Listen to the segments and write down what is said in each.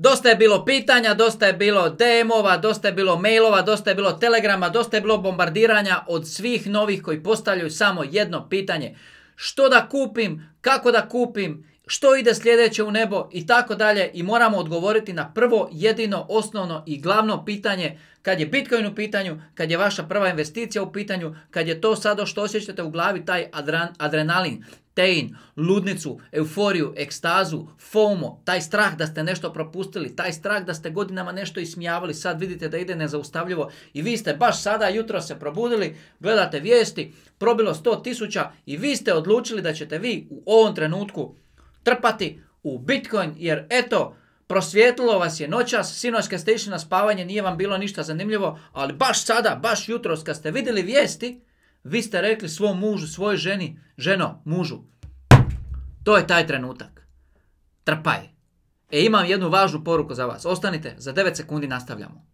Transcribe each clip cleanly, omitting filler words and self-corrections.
Dosta je bilo pitanja, dosta je bilo DM-ova, dosta je bilo mailova, dosta je bilo telegrama, dosta je bilo bombardiranja od svih novih koji postavljaju samo jedno pitanje. Što da kupim, kako da kupim, što ide sljedeće u nebo i tako dalje. I moramo odgovoriti na prvo, jedino, osnovno i glavno pitanje kad je Bitcoin u pitanju, kad je vaša prva investicija u pitanju, kad je to sada što osjećate u glavi, taj adrenalin, tein, ludnicu, euforiju, ekstazu, FOMO, taj strah da ste nešto propustili, taj strah da ste godinama nešto ismijavali, sad vidite da ide nezaustavljivo i vi ste baš sada jutro se probudili, gledate vijesti, probilo 100.000 i vi ste odlučili da ćete vi u ovom trenutku trpati u Bitcoin jer eto, prosvijetlilo vas je noćas, sinoć kad ste išli na spavanje nije vam bilo ništa zanimljivo, ali baš sada, baš jutros kad ste vidjeli vijesti, vi ste rekli svom mužu, svojoj ženi, ženo, mužu, to je taj trenutak. Trpaj. Imam jednu važnu poruku za vas. Ostanite, za 9 sekundi nastavljamo.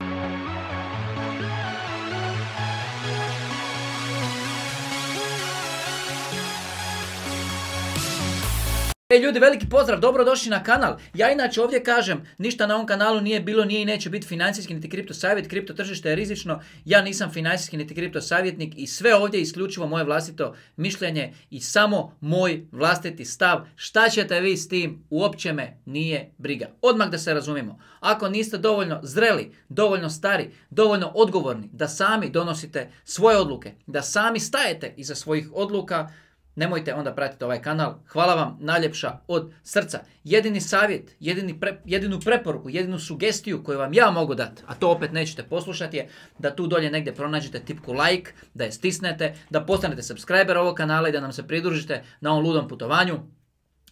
Ljudi, veliki pozdrav, dobrodošli na kanal. Ja inače ovdje kažem, ništa na ovom kanalu nije bilo, nije i neće biti financijski niti kripto savjet, kripto tržište je rizično, ja nisam financijski niti kripto savjetnik i sve ovdje je isključivo moje vlastito mišljenje i samo moj vlastiti stav. Šta ćete vi s tim, uopće me nije briga. Odmah da se razumijemo, ako niste dovoljno zreli, dovoljno stari, dovoljno odgovorni da sami donosite svoje odluke, da sami stajete iza svojih odluka, nemojte onda pratiti ovaj kanal. Hvala vam najljepša od srca. Jedini savjet, jedinu preporuku, jedinu sugestiju koju vam ja mogu dati, a to opet nećete poslušati, je da tu dolje negdje pronađete tipku like, da je stisnete, da postanete subscriber ovog kanala i da nam se pridružite na ovom ludom putovanju.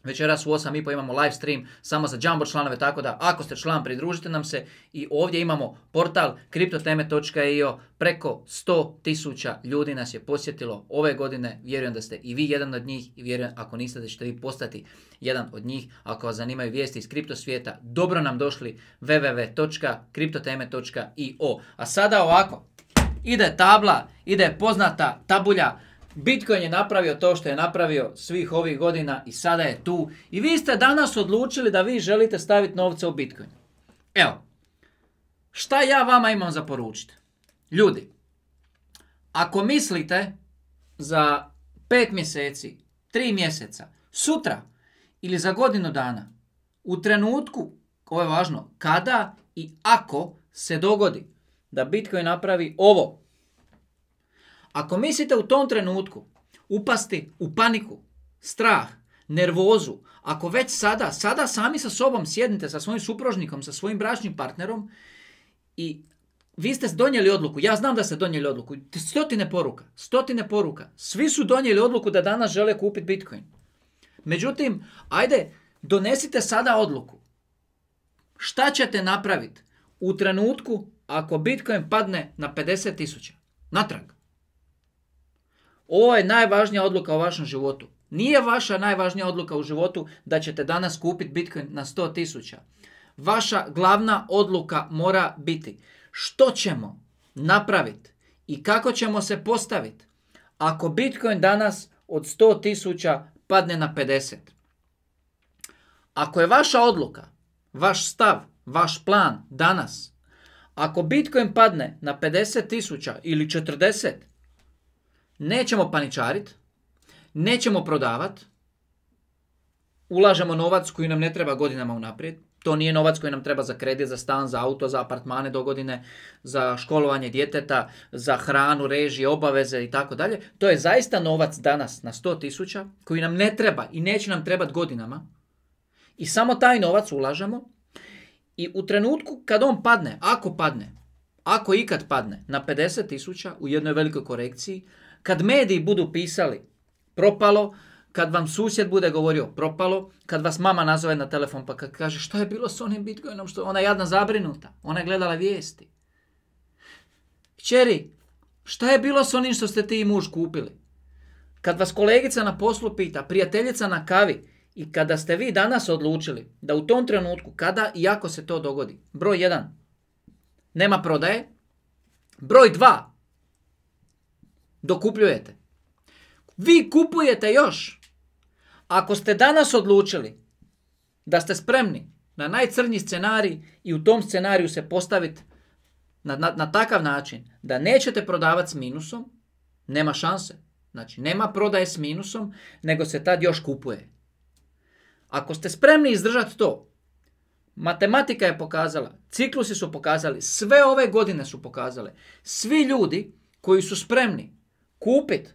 Večeras u 8:30 imamo live stream samo za Jumbo članove, tako da ako ste član pridružite nam se i ovdje imamo portal kriptoteme.io, preko 100.000 ljudi nas je posjetilo ove godine, vjerujem da ste i vi jedan od njih i vjerujem ako niste da ćete vi postati jedan od njih. Ako vas zanimaju vijesti iz kripto svijeta, dobro nam došli www.kriptoteme.io. A sada ovako, ide tabla, ide poznata tabulja. Bitcoin je napravio to što je napravio svih ovih godina i sada je tu. I vi ste danas odlučili da vi želite staviti novce u Bitcoin. Evo, šta ja vama imam za poručiti? Ljudi, ako mislite za 5 mjeseci, 3 mjeseca, sutra ili za godinu dana, u trenutku, ovo je važno, kada i ako se dogodi da Bitcoin napravi ovo, ako mislite u tom trenutku upasti u paniku, strah, nervozu, ako već sada sami sa sobom sjednite, sa svojim supružnikom, sa svojim bračnim partnerom i vi ste donijeli odluku, ja znam da ste donijeli odluku, stotine poruka, svi su donijeli odluku da danas žele kupiti Bitcoin. Međutim, ajde, donesite sada odluku. Šta ćete napraviti u trenutku ako Bitcoin padne na 50.000? Natrag. Ovo je najvažnija odluka u vašem životu. Nije vaša najvažnija odluka u životu da ćete danas kupiti Bitcoin na 100.000. Vaša glavna odluka mora biti što ćemo napraviti i kako ćemo se postaviti ako Bitcoin danas od 100.000 padne na 50. Ako je vaša odluka, vaš stav, vaš plan danas, ako Bitcoin padne na 50.000 ili 40, nećemo paničariti, nećemo prodavati, ulažemo novac koji nam ne treba godinama unaprijed. To nije novac koji nam treba za kredit, za stan, za auto, za apartmane do godine, za školovanje djeteta, za hranu, režije, obaveze i tako dalje. To je zaista novac danas na 100.000 koji nam ne treba i neće nam trebati godinama. I samo taj novac ulažemo i u trenutku kad on padne, ako ikad padne na 50.000 u jednoj velikoj korekciji, kad mediji budu pisali propalo, kad vam susjed bude govorio propalo, kad vas mama nazove na telefon pa kad kaže što je bilo s onim Bitcoinom, što ona je jadna zabrinuta, ona je gledala vijesti. Kćeri, šta je bilo s onim što ste ti i muž kupili? Kad vas kolegica na poslu pita, prijateljica na kavi i kada ste vi danas odlučili da u tom trenutku, kada i ako se to dogodi, broj 1, nema prodaje, broj 2, dokupljujete. Vi kupujete još. Ako ste danas odlučili da ste spremni na najcrnji scenarij i u tom scenariju se postaviti na takav način da nećete prodavati s minusom, nema šanse. Znači, nema prodaje s minusom, nego se tad još kupuje. Ako ste spremni izdržati to, matematika je pokazala, ciklusi su pokazali, sve ove godine su pokazale, svi ljudi koji su spremni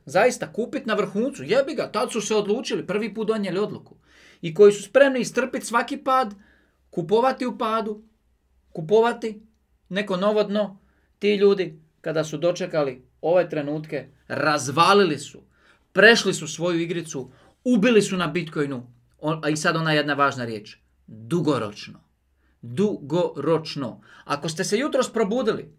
zaista kupit na vrhuncu, jebi ga, tad su se odlučili, prvi put donijeli odluku, i koji su spremni istrpiti svaki pad, kupovati u padu, kupovati neko novo dno, ti ljudi kada su dočekali ove trenutke, razvalili su, prešli su svoju igricu, ubili su na Bitcoinu, a i sad ona jedna važna riječ, dugoročno. Dugoročno. Ako ste se jutros probudili,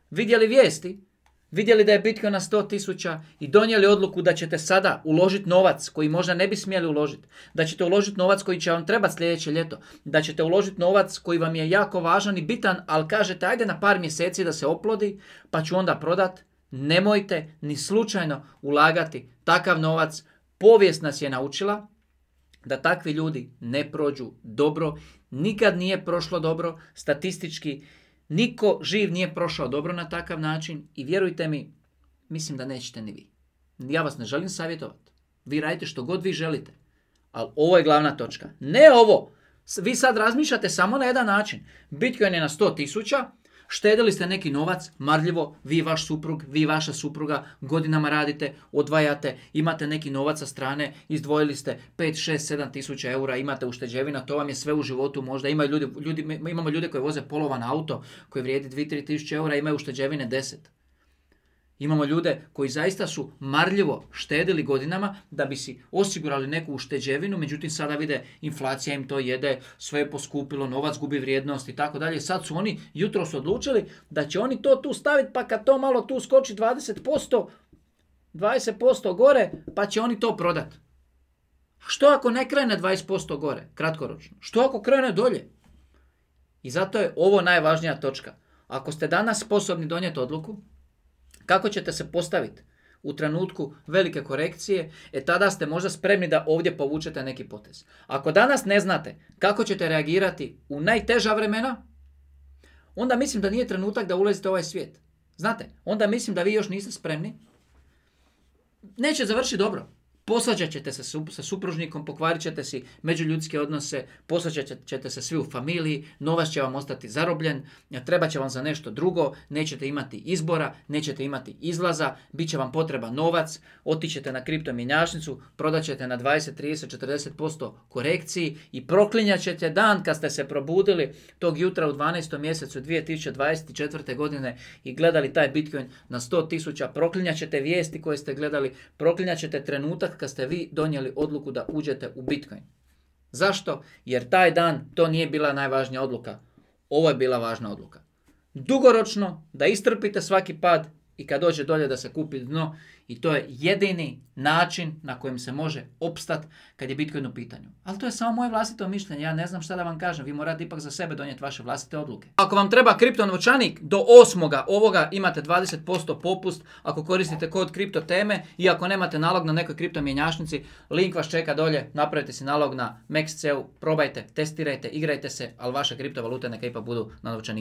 vidjeli vijesti, vidjeli da je Bitcoin na 100.000 i donijeli odluku da ćete sada uložiti novac koji možda ne bi smjeli uložiti, da ćete uložiti novac koji će vam trebati sljedeće ljeto, da ćete uložiti novac koji vam je jako važan i bitan, ali kažete ajde na par mjeseci da se oplodi pa ću onda prodat, nemojte ni slučajno ulagati takav novac. Povijest nas je naučila da takvi ljudi ne prođu dobro, nikad nije prošlo dobro, statistički niko živ nije prošao dobro na takav način i vjerujte mi, mislim da nećete ni vi. Ja vas ne želim savjetovati. Vi radite što god vi želite. Ali ovo je glavna točka. Ne ovo. Vi sad razmišljate samo na jedan način. Bitcoin je na 100.000, štedili ste neki novac, marljivo, vi i vaš suprug, vi i vaša supruga, godinama radite, odvajate, imate neki novac sa strane, izdvojili ste 5, 6, 7 tisuća eura, imate ušteđevina, to vam je sve u životu možda. Imamo ljude koji voze polovan auto koji vrijedi 2-3 tisuće eura, imaju ušteđevine 10. Imamo ljude koji zaista su marljivo štedili godinama da bi si osigurali neku ušteđevinu, međutim sada vide inflacija im to jede, sve je poskupilo, novac gubi vrijednost i tako dalje. Sad su oni jutros odlučili da će oni to tu staviti, pa kad to malo tu skoči 20% gore, pa će oni to prodati. Što ako ne krene 20% gore, kratkoročno? Što ako krene dolje? I zato je ovo najvažnija točka. Ako ste danas sposobni donijeti odluku, kako ćete se postaviti u trenutku velike korekcije, tada ste možda spremni da ovdje povučete neki potez. Ako danas ne znate kako ćete reagirati u najteža vremena, onda mislim da nije trenutak da ulazite u ovaj svijet. Znate, onda mislim da vi još niste spremni. Neće završiti dobro. Posvađat ćete se sa supružnikom, pokvarit ćete si međuljudske odnose, posvađat ćete se svi u familiji, novac će vam ostati zarobljen, treba će vam za nešto drugo, nećete imati izbora, nećete imati izlaza, bit će vam potreban novac, otićete na kriptomjenjačnicu, prodat ćete na 20, 30, 40% korekciji i proklinjat ćete dan kad ste se probudili tog jutra u 12. mjesecu 2024. godine i gledali taj Bitcoin na 100.000, proklinjat ćete vijesti koje ste gledali, proklinjat ćete trenutak kad ste vi donijeli odluku da uđete u Bitcoin. Zašto? Jer taj dan to nije bila najvažnija odluka. Ovo je bila važna odluka. Dugoročno da istrpite svaki pad i kad dođe dolje da se kupi dno i to je jedini način na kojem se može opstati kad je Bitcoin u pitanju. Ali to je samo moje vlastito mišljenje, ja ne znam šta da vam kažem, vi morate ipak za sebe donijeti vaše vlastite odluke. Ako vam treba kripto novčanik, do 8. ovoga imate 20% popust ako koristite kod kripto teme i ako nemate nalog na nekoj kripto mjenjačnici, link vas čeka dolje, napravite si nalog na Max.eu, probajte, testirajte, igrajte se, ali vaše kriptovalute neka ipak budu na novčaniku.